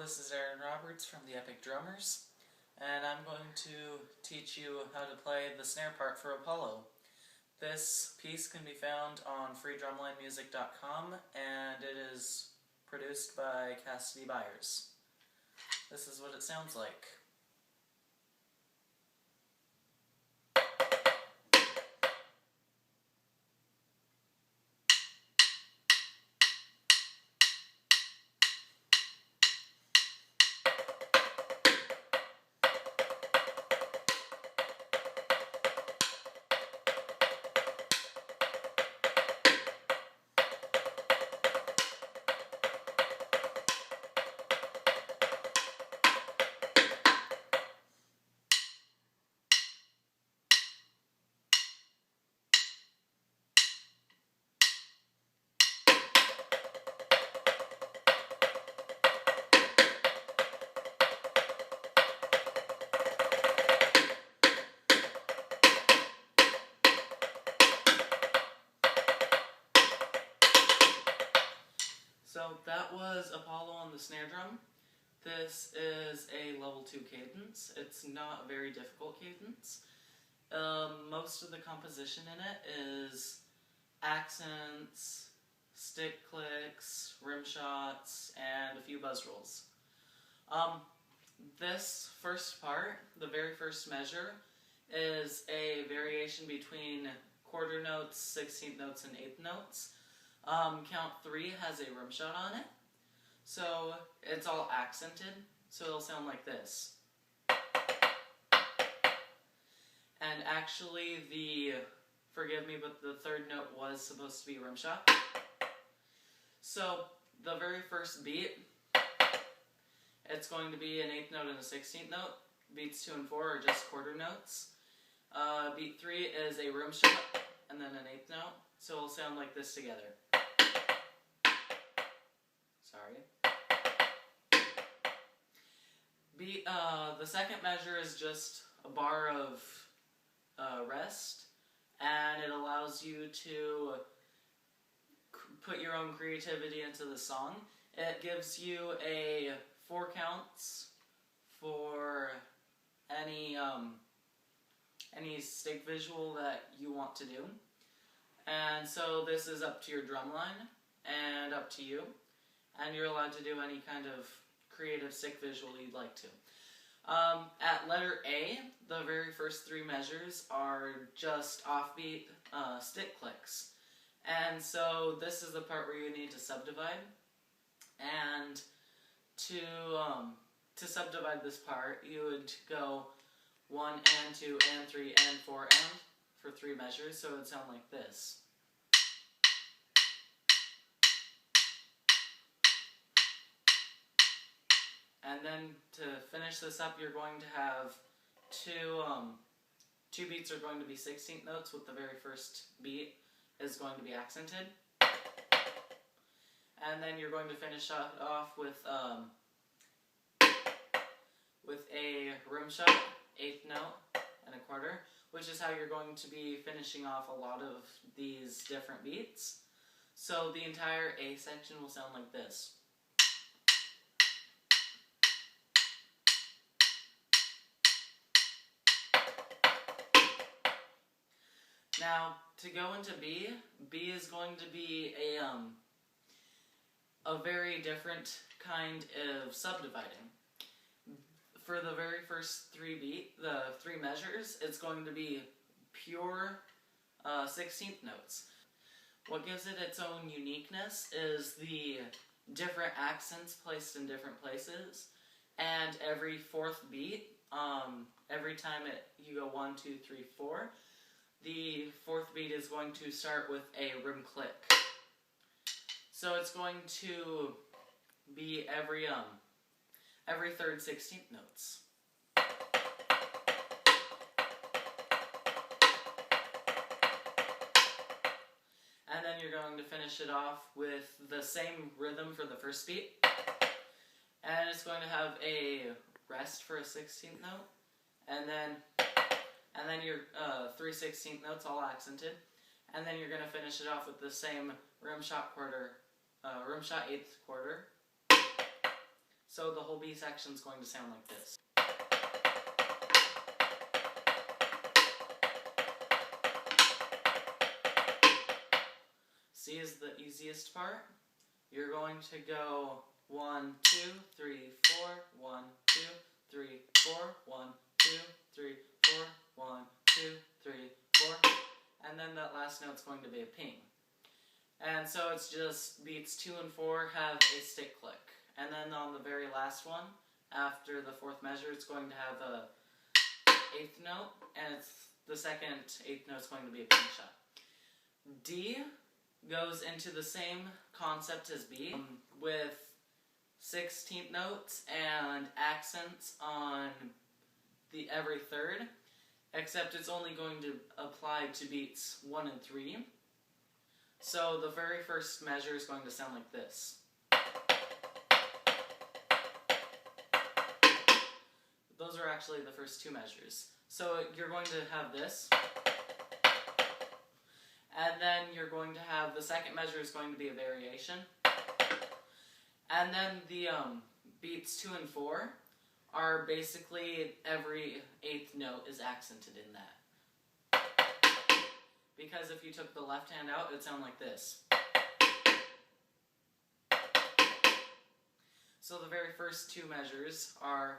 this is Aaron Roberts from the Epic Drummers, and I'm going to teach you how to play the snare part for Apollo. This piece can be found on freedrumlinemusic.com, and it is produced by Cassidy Byers. This is what it sounds like. So that was Apollo on the snare drum. This is a level 2 cadence. It's not a very difficult cadence. Most of the composition in it is accents, stick clicks, rim shots, and a few buzz rolls. This first part, the very first measure, is a variation between quarter notes, 16th notes, and 8th notes. Count 3 has a rim shot on it, so it's all accented, so it'll sound like this. And actually forgive me, but the third note was supposed to be a rim shot. So the very first beat, it's going to be an 8th note and a 16th note. Beats 2 and 4 are just quarter notes. Beat 3 is a rim shot, and then an 8th note, so it'll sound like this together. The second measure is just a bar of rest, and it allows you to put your own creativity into the song. It gives you 4 counts for any stick visual that you want to do. And so this is up to your drum line and up to you, and you're allowed to do any kind of creative stick visual you'd like to. At letter A, the very first 3 measures are just offbeat stick clicks. And so this is the part where you need to subdivide. And to subdivide this part, you would go 1 and 2 and 3 and 4 and for 3 measures, so it would sound like this. And then to finish this up, you're going to have two beats are going to be 16th notes, with the very first beat is going to be accented. And then you're going to finish off with a rim shot, 8th note, and a quarter, which is how you're going to be finishing off a lot of these different beats. So the entire A section will sound like this. Now, to go into B, B is going to be a very different kind of subdividing. For the very first 3 measures, it's going to be pure 16th notes. What gives it its own uniqueness is the different accents placed in different places, and every 4th beat, every time you go 1, 2, 3, 4, the 4th beat is going to start with a rim click. So it's going to be every 3rd 16th notes. And then you're going to finish it off with the same rhythm for the first beat. And it's going to have a rest for a 16th note. And then your 3 16th notes all accented. And then you're going to finish it off with the same rim shot 8th quarter. So the whole B section is going to sound like this. C is the easiest part. You're going to go 1, 2, 3, 4, 1, 2, 3, 4, 1, 2, 3, 4, 1, 2, 3, 4, and then that last note's going to be a ping. And so it's just beats 2 and 4 have a stick click. And then on the very last one, after the fourth measure, it's going to have a 8th note, and it's the second 8th note is going to be a ping shot. D goes into the same concept as B, with 16th notes and accents on the every third, except it's only going to apply to beats 1 and 3. So the very first measure is going to sound like this. Those are actually the first two measures. So you're going to have this, and then you're going to have the second measure is going to be a variation, and then the beats 2 and 4 are basically every 8th note is accented in that. Because if you took the left hand out, it would sound like this. So the very first two measures are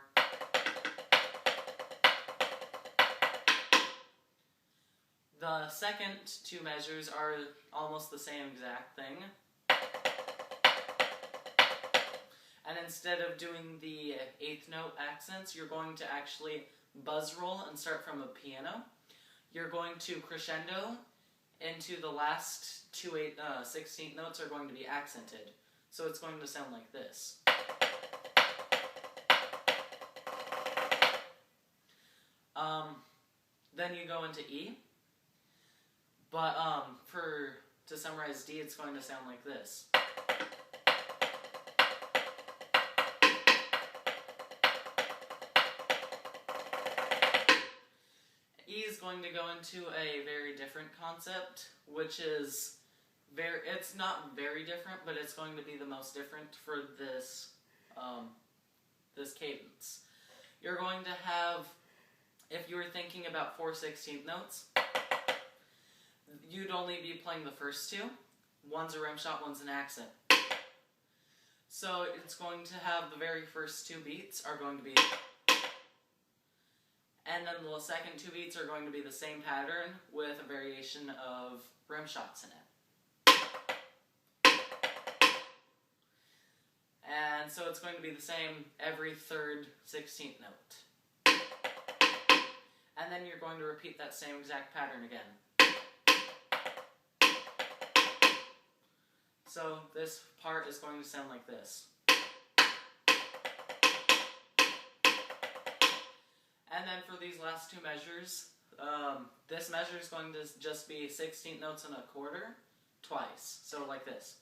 the second two measures are almost the same exact thing. And instead of doing the 8th note accents, you're going to actually buzz roll and start from a piano. You're going to crescendo into the last two 16th notes are going to be accented. So it's going to sound like this. Then you go into E. But to summarize D, it's going to sound like this. E is going to go into a very different concept, which is it's not very different, but it's going to be the most different for this this cadence. You're going to have, if you were thinking about 4 16th notes, you'd only be playing the first two. One's a rim shot, one's an accent. So it's going to have the very first two beats are going to be, and then the second two beats are going to be the same pattern with a variation of rim shots in it. And so it's going to be the same every third 16th note. And then you're going to repeat that same exact pattern again. So this part is going to sound like this. And then for these last two measures, this measure is going to just be 16 notes and a quarter twice. So like this.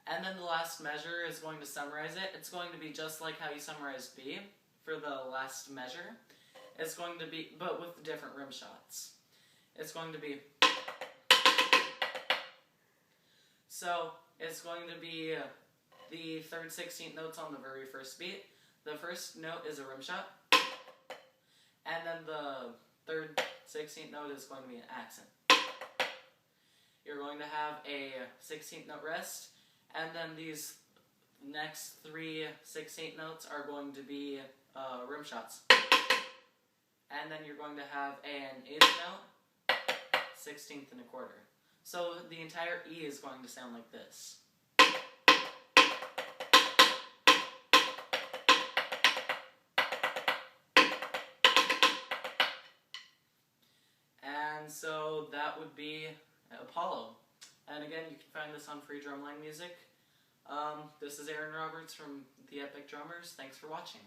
And then the last measure is going to summarize it. It's going to be just like how you summarized B for the last measure. It's going to be, but with different rim shots. It's going to be, so it's going to be the third 16th notes on the very first beat. The first note is a rim shot, and then the third 16th note is going to be an accent. You're going to have a 16th note rest, and then these next three 16th notes are going to be rim shots. And then you're going to have an 8th note, 16th and a quarter. So the entire E is going to sound like this. And so that would be Apollo. And again, you can find this on Free Drumline Music. This is Aaron Roberts from The Epic Drummers. Thanks for watching.